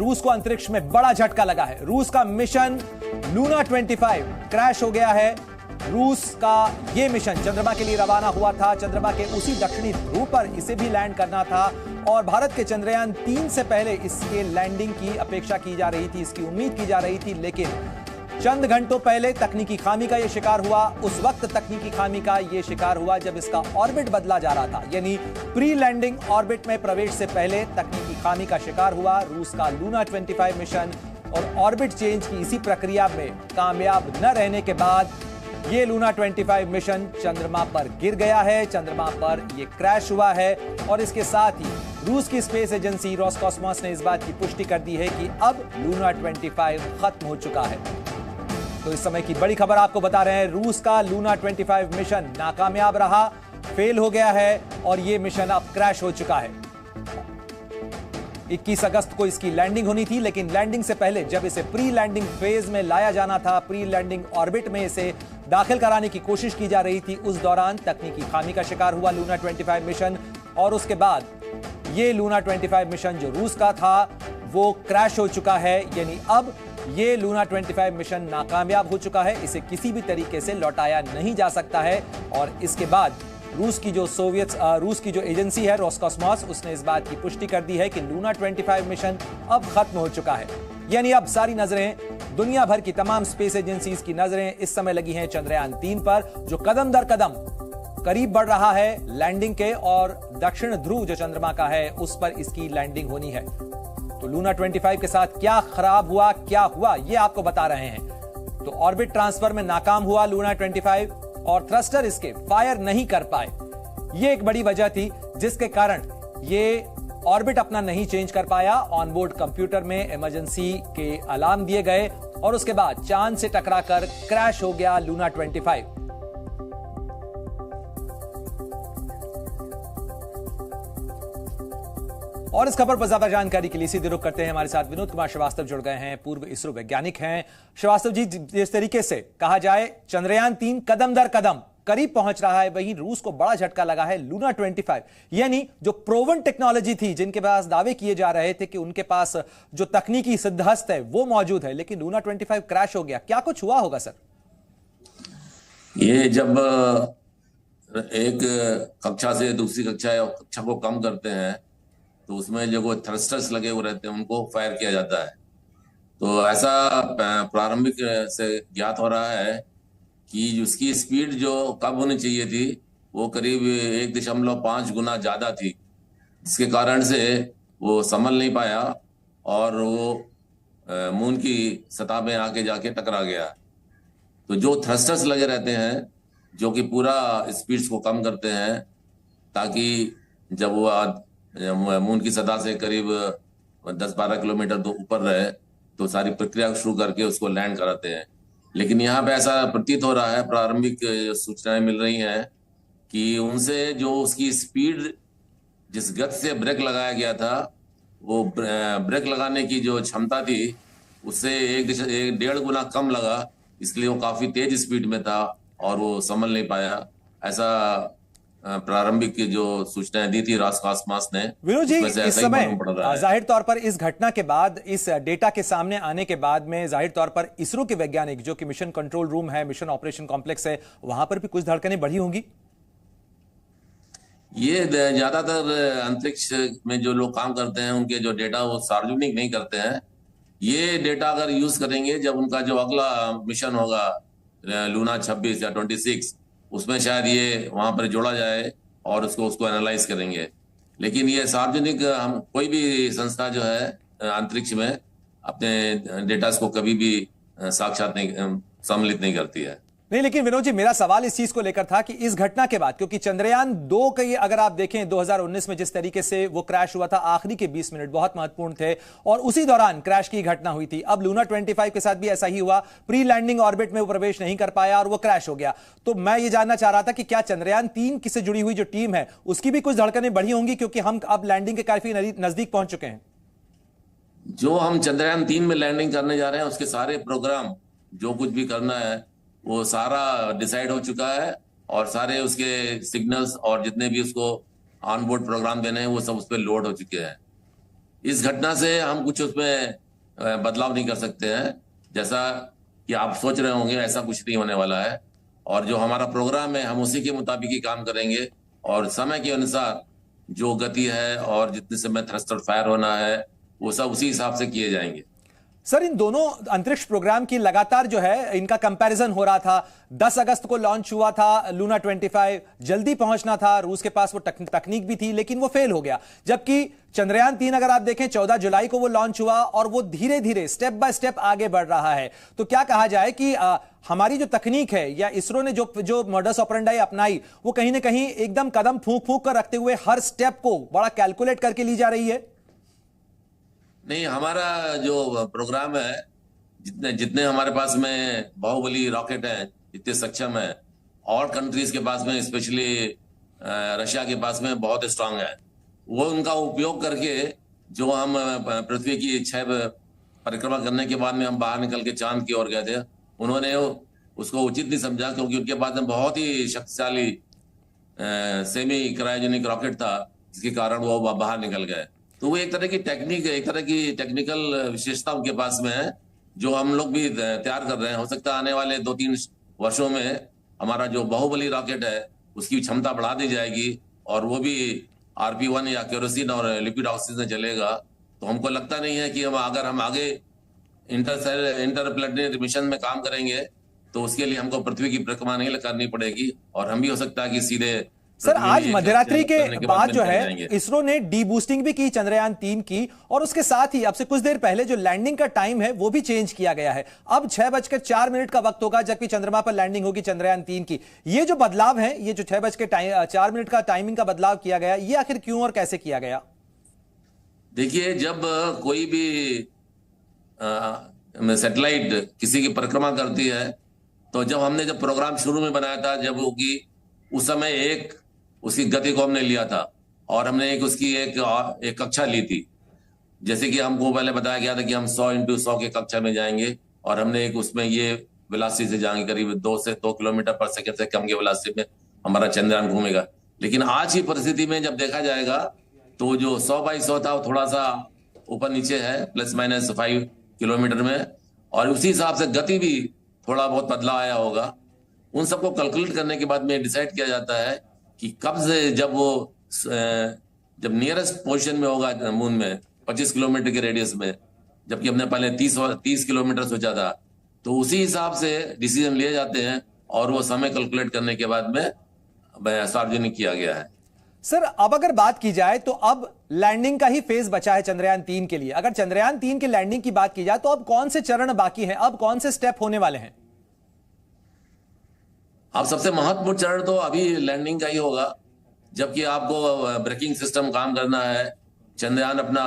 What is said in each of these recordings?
रूस को अंतरिक्ष में बड़ा झटका लगा है। रूस का मिशन लूना 25 क्रैश हो गया है। रूस का यह मिशन चंद्रमा के लिए रवाना हुआ था। चंद्रमा के उसी दक्षिणी ध्रुव पर इसे भी लैंड करना था और भारत के चंद्रयान 3 से पहले इसके लैंडिंग की अपेक्षा की जा रही थी, इसकी उम्मीद की जा रही थी, लेकिन चंद घंटों पहले तकनीकी खामी का यह शिकार हुआ। उस वक्त तकनीकी खामी का यह शिकार हुआ जब इसका ऑर्बिट बदला जा रहा था, यानी प्री लैंडिंग ऑर्बिट में प्रवेश से पहले तकनीकी खामी का शिकार हुआ रूस का लूना 25 मिशन। और ऑर्बिट चेंज की इसी प्रक्रिया में कामयाब न रहने के बाद यह लूना 25 मिशन चंद्रमा पर गिर गया है, चंद्रमा पर यह क्रैश हुआ है। और इसके साथ ही रूस की स्पेस एजेंसी रोसकॉस्मोस ने इस बात की पुष्टि कर दी है कि अब लूना 25 खत्म हो चुका है। तो इस समय की बड़ी खबर आपको बता रहे हैं, रूस का लूना 25 मिशन नाकामयाब रहा, फेल हो गया है और यह मिशन अब क्रैश हो चुका है। 21 अगस्त को इसकी लैंडिंग होनी थी, लेकिन लैंडिंग से पहले जब इसे प्री लैंडिंग फेज में लाया जाना था, प्री लैंडिंग ऑर्बिट में इसे दाखिल कराने की कोशिश की जा रही थी, उस दौरान तकनीकी खामी का शिकार हुआ लूना 25 मिशन। और उसके बाद यह लूना 25 मिशन जो रूस का था वो क्रैश हो चुका है, यानी अब ये लूना 25 मिशन नाकामयाब हो चुका है, इसे किसी भी तरीके से लौटाया नहीं जा सकता है। और इसके बाद रूस की जो एजेंसी है रोसकॉस्मोस, उसने इस बात की पुष्टि कर दी है कि लूना 25 मिशन अब खत्म हो चुका है। यानी अब सारी नजरें, दुनिया भर की तमाम स्पेस एजेंसीज की नजरें इस समय लगी हैं चंद्रयान 3 पर, जो कदम दर कदम करीब बढ़ रहा है लैंडिंग के, और दक्षिण ध्रुव जो चंद्रमा का है उस पर इसकी लैंडिंग होनी है। तो लूना 25 के साथ क्या खराब हुआ, क्या हुआ, यह आपको बता रहे हैं। तो ऑर्बिट ट्रांसफर में नाकाम हुआ लूना 25 और थ्रस्टर इसके फायर नहीं कर पाए। यह एक बड़ी वजह थी जिसके कारण यह ऑर्बिट अपना नहीं चेंज कर पाया। ऑनबोर्ड कंप्यूटर में इमरजेंसी के अलार्म दिए गए और उसके बाद चांद से टकराकर क्रैश हो गया लूना 25। और इस खबर पर ज्यादा जानकारी के लिए सीधे रुख करते हैं, हमारे साथ विनोद कुमार श्रीवास्तव जुड़ गए हैं, पूर्व इसरो वैज्ञानिक हैं। श्रीवास्तव जी, जिस तरीके से कहा जाए चंद्रयान 3 कदम दर कदम करीब पहुंच रहा है, वहीं रूस को बड़ा झटका लगा है लूना 25, यानी जो प्रोवन टेक्नोलॉजी थी, जिनके पास दावे किए जा रहे थे कि उनके पास जो तकनीकी सिद्धहस्त है वो मौजूद है, लेकिन लूना 25 क्रैश हो गया। क्या कुछ हुआ होगा सर? ये जब एक कक्षा से दूसरी कक्षा को कम करते हैं तो उसमें जो वो थ्रस्टर्स लगे हुए रहते हैं उनको फायर किया जाता है। तो ऐसा प्रारंभिक से ज्ञात हो रहा है कि उसकी स्पीड जो कम होनी चाहिए थी वो करीब 1.5 गुना ज्यादा थी, जिसके कारण से वो संभल नहीं पाया और वो मून की सतह में आके जाके टकरा गया। तो जो थ्रस्टर्स लगे रहते हैं जो कि पूरा स्पीड्स को कम करते हैं ताकि जब वो मून की सतह से करीब 10-12 किलोमीटर तो ऊपर रहे तो सारी प्रक्रिया शुरू करके उसको लैंड कराते हैं। लेकिन यहाँ पे ऐसा प्रतीत हो रहा है, प्रारंभिक सूचनाएं मिल रही हैं कि उनसे जो उसकी स्पीड, जिस गति से ब्रेक लगाया गया था, वो ब्रेक लगाने की जो क्षमता थी उससे 1.5 गुना कम लगा, इसलिए वो काफी तेज स्पीड में था और वो संभल नहीं पाया। ऐसा प्रारंभिक जो सूचनाएं दी थी रोसकॉस्मोस ने। विनोद जी, इस समय जाहिर तौर पर इस घटना के बाद, इस डेटा के सामने आने के बाद में जाहिर तौर पर इसरो के वैज्ञानिक जो कि मिशन कंट्रोल रूम है, मिशन ऑपरेशन कॉम्प्लेक्स है, वहां पर भी कुछ धड़कनें बढ़ी होंगी। ये ज्यादातर अंतरिक्ष में जो लोग काम करते हैं उनके जो डेटा वो सार्वजनिक नहीं करते हैं। ये डेटा अगर यूज करेंगे जब उनका जो अगला मिशन होगा लूना 26 या 26, उसमें शायद ये वहां पर जोड़ा जाए और उसको एनालाइज करेंगे। लेकिन ये सार्वजनिक, हम कोई भी संस्था जो है अंतरिक्ष में अपने डेटा को कभी भी साक्षात नहीं, सम्मिलित नहीं करती है। नहीं, लेकिन विनोद जी, मेरा सवाल इस चीज को लेकर था कि इस घटना के बाद, क्योंकि चंद्रयान 2 के अगर आप देखें 2019 में जिस तरीके से वो क्रैश हुआ था, आखिरी के 20 मिनट बहुत महत्वपूर्ण थे और उसी दौरान क्रैश की घटना हुई थी। अब लूना 25 के साथ भी ऐसा ही हुआ, प्री लैंडिंग ऑर्बिट में वो प्रवेश नहीं कर पाया और वो क्रैश हो गया। तो मैं ये जानना चाह रहा था कि क्या चंद्रयान 3 से जुड़ी हुई जो टीम है उसकी भी कुछ धड़कनें बढ़ी होंगी, क्योंकि हम अब लैंडिंग के काफी नजदीक पहुंच चुके हैं। जो हम चंद्रयान 3 में लैंडिंग करने जा रहे हैं उसके सारे प्रोग्राम, जो कुछ भी करना है वो सारा डिसाइड हो चुका है और सारे उसके सिग्नल्स और जितने भी उसको ऑनबोर्ड प्रोग्राम देने हैं वो सब उस पर लोड हो चुके हैं। इस घटना से हम कुछ उसमें बदलाव नहीं कर सकते हैं। जैसा कि आप सोच रहे होंगे ऐसा कुछ नहीं होने वाला है, और जो हमारा प्रोग्राम है हम उसी के मुताबिक ही काम करेंगे, और समय के अनुसार जो गति है और जितने समय थ्रस्टर फायर होना है वो सब उसी हिसाब से किए जाएंगे। सर, इन दोनों अंतरिक्ष प्रोग्राम की लगातार जो है इनका कंपैरिजन हो रहा था। 10 अगस्त को लॉन्च हुआ था लूना 25, जल्दी पहुंचना था, रूस के पास वो तकनीक भी थी, लेकिन वो फेल हो गया। जबकि चंद्रयान 3 अगर आप देखें 14 जुलाई को वो लॉन्च हुआ और वो धीरे धीरे स्टेप बाय स्टेप आगे बढ़ रहा है। तो क्या कहा जाए कि हमारी जो तकनीक है या इसरो ने जो मॉडस ऑपरेंडाई अपनाई वो कहीं ना कहीं एकदम कदम फूंक फूंक कर रखते हुए हर स्टेप को बड़ा कैलकुलेट करके ली जा रही है? नहीं, हमारा जो प्रोग्राम है, जितने जितने हमारे पास में बाहुबली रॉकेट हैं, जितने सक्षम है, और कंट्रीज के पास में स्पेशली रशिया के पास में बहुत स्ट्रांग है, वो उनका उपयोग करके जो हम पृथ्वी की 6 परिक्रमा करने के बाद में हम बाहर निकल के चांद की ओर गए थे, उन्होंने उसको उचित नहीं समझा, क्योंकि उनके पास में बहुत ही शक्तिशाली सेमी क्रायोजेनिक रॉकेट था, जिसके कारण वो बाहर निकल गए। तो वो एक तरह की टेक्निक है, एक तरह की टेक्निकल विशेषता उनके पास में है, जो हम लोग भी तैयार कर रहे हैं। हो सकता है आने वाले 2-3 वर्षों में हमारा जो बाहुबली रॉकेट है उसकी क्षमता बढ़ा दी जाएगी, और वो भी RP1 या केरोसिन और लिक्विड ऑक्सीजन चलेगा। तो हमको लगता नहीं है कि अगर हम आगे इंटरप्लेनेटरी मिशन में काम करेंगे तो उसके लिए हमको पृथ्वी की परिक्रमा नहीं करनी पड़ेगी, और हम भी हो सकता है कि सीधे। सर, आज मध्यरात्रि के बाद जो है इसरो ने डी बूस्टिंग भी की चंद्रयान 3 की, और उसके साथ ही अब से कुछ देर पहले जो लैंडिंग का टाइम है वो भी चेंज किया गया है। अब 6:04 का वक्त होगा जबकि चंद्रमा पर लैंडिंग होगी चंद्रयान 3 की। ये जो बदलाव है, ये जो 6:04 का टाइमिंग का बदलाव किया गया, ये आखिर क्यों और कैसे किया गया? देखिए, जब कोई भी सैटेलाइट किसी की परिक्रमा करती है, तो जब प्रोग्राम शुरू में बनाया था, जब वो की उस समय एक उसकी गति को हमने लिया था, और हमने एक कक्षा ली थी। जैसे कि हमको पहले बताया गया था कि हम 100x100 के कक्षा में जाएंगे, और हमने एक उसमें ये वेलोसिटी से जाएंगे, करीब 2 से 2 किलोमीटर पर सेकंड से कम की वेलोसिटी में हमारा चंद्रयान घूमेगा। लेकिन आज की परिस्थिति में जब देखा जाएगा तो जो 100x100 था वो थोड़ा सा ऊपर नीचे है, ±5 किलोमीटर में, और उसी हिसाब से गति भी थोड़ा बहुत बदलाव आया होगा। उन सबको कैलकुलेट करने के बाद में डिसाइड किया जाता है कि कब से जब नियरेस्ट पोजीशन में होगा मून में 25 किलोमीटर के रेडियस में, जबकि हमने पहले 30 किलोमीटर सोचा था, तो उसी हिसाब से डिसीजन लिए जाते हैं, और वो समय कैलकुलेट करने के बाद में सार्वजनिक किया गया है। सर, अब अगर बात की जाए तो अब लैंडिंग का ही फेज बचा है चंद्रयान 3 के लिए। अगर चंद्रयान 3 के लैंडिंग की बात की जाए तो अब कौन से चरण बाकी हैं, अब कौन से स्टेप होने वाले हैं? अब सबसे महत्वपूर्ण चरण तो अभी लैंडिंग का ही होगा, जबकि आपको ब्रेकिंग सिस्टम काम करना है। चंद्रयान अपना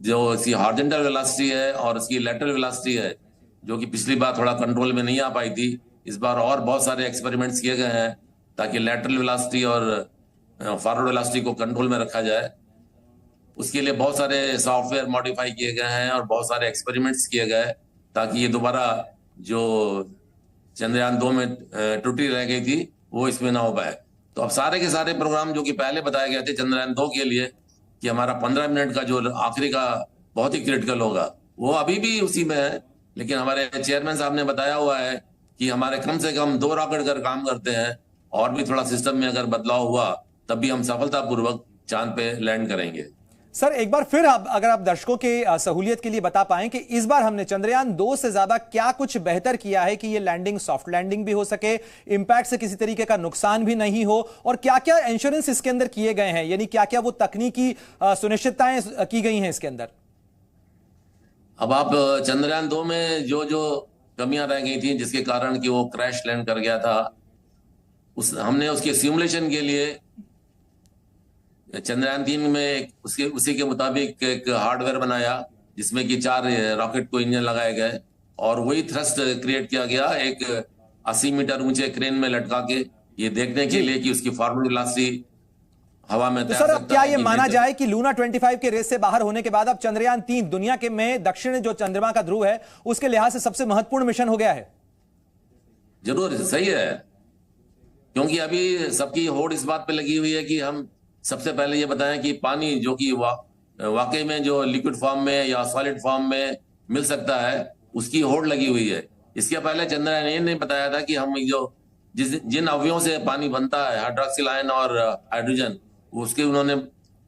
जो इसकी हॉरिजॉन्टल वेलोसिटी है और इसकी लैटरल वेलोसिटी है, जो कि पिछली बार थोड़ा कंट्रोल में नहीं आ पाई थी, इस बार और बहुत सारे एक्सपेरिमेंट्स किए गए हैं ताकि लैटरल वेलोसिटी और फॉरवर्ड वेलोसिटी को कंट्रोल में रखा जाए। उसके लिए बहुत सारे सॉफ्टवेयर मॉडिफाई किए गए हैं और बहुत सारे एक्सपेरिमेंट्स किए गए, ताकि ये दोबारा जो चंद्रयान 2 में त्रुटि रह गई थी वो इसमें ना हो पाए। तो अब सारे के सारे प्रोग्राम जो कि पहले बताए गए थे चंद्रयान 2 के लिए कि हमारा 15 मिनट का जो आखिरी का बहुत ही क्रिटिकल होगा, वो अभी भी उसी में है। लेकिन हमारे चेयरमैन साहब ने बताया हुआ है कि हमारे कम से कम 2 रॉकेट अगर काम करते हैं और भी थोड़ा सिस्टम में अगर बदलाव हुआ, तब भी हम सफलतापूर्वक चांद पे लैंड करेंगे। सर, एक बार फिर अगर आप दर्शकों के सहूलियत के लिए बता पाएं कि इस बार हमने चंद्रयान 2 से ज्यादा क्या कुछ बेहतर किया है कि ये लैंडिंग सॉफ्ट लैंडिंग भी हो सके, इंपैक्ट से किसी तरीके का नुकसान भी नहीं हो, और क्या क्या इंश्योरेंस इसके अंदर किए गए हैं, यानी क्या क्या वो तकनीकी सुनिश्चितताएं की गई हैं इसके अंदर? अब आप चंद्रयान 2 में जो जो कमियां रह गई थी जिसके कारण कि वो क्रैश लैंड कर गया था, हमने उसके सिमुलेशन के लिए चंद्रयान 3 में उसी के मुताबिक एक हार्डवेयर बनाया, जिसमें कि 4 रॉकेट को इंजन लगाए गए, और वही थ्रस्ट क्रिएट किया गया एक 80 मीटर ऊंचे क्रेन में लटका के, ये देखने के लिए कि उसकी फॉरवर्ड वेलोसिटी हवा में तो सर, अब क्या ये माना जाए कि लूना 25 के रेस से बाहर होने के बाद अब चंद्रयान 3 दुनिया के में दक्षिण जो चंद्रमा का ध्रुव है उसके लिहाज से सबसे महत्वपूर्ण मिशन हो गया है? जरूर सही है, क्योंकि अभी सबकी होड़ इस बात पे लगी हुई है कि हम सबसे पहले ये बताएं कि पानी जो कि वाकई में जो लिक्विड फॉर्म में या सॉलिड फॉर्म में मिल सकता है, उसकी होड़ लगी हुई है। इसके पहले चंद्रयान ये नहीं बताया था कि हम जो जिन अवयवों से पानी बनता है, हाइड्रोक्सिल आयन और हाइड्रोजन, उसके उन्होंने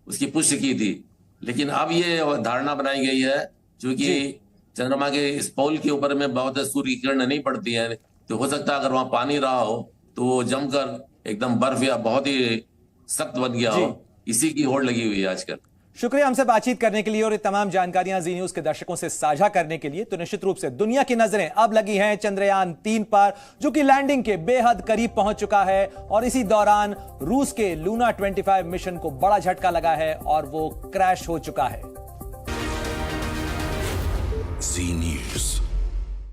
उसकी पुष्टि की थी। लेकिन अब ये धारणा बनाई गई है, क्योंकि चंद्रमा के इस पोल के ऊपर में बहुत सूर्य की किरण नहीं पड़ती है, तो हो सकता है अगर वहां पानी रहा हो तो वो जमकर एकदम बर्फ या बहुत ही सख्त बन गया हो। इसी की होड़ लगी हुई है आजकल। शुक्रिया हमसे बातचीत करने के लिए और ये तमाम जानकारियां जी न्यूज के दर्शकों से साझा करने के लिए। तो निश्चित रूप से दुनिया की नजरें अब लगी हैं चंद्रयान 3 पर, जो कि लैंडिंग के बेहद करीब पहुंच चुका है। और इसी दौरान रूस के लूना 25 मिशन को बड़ा झटका लगा है और वो क्रैश हो चुका है। जी न्यूज।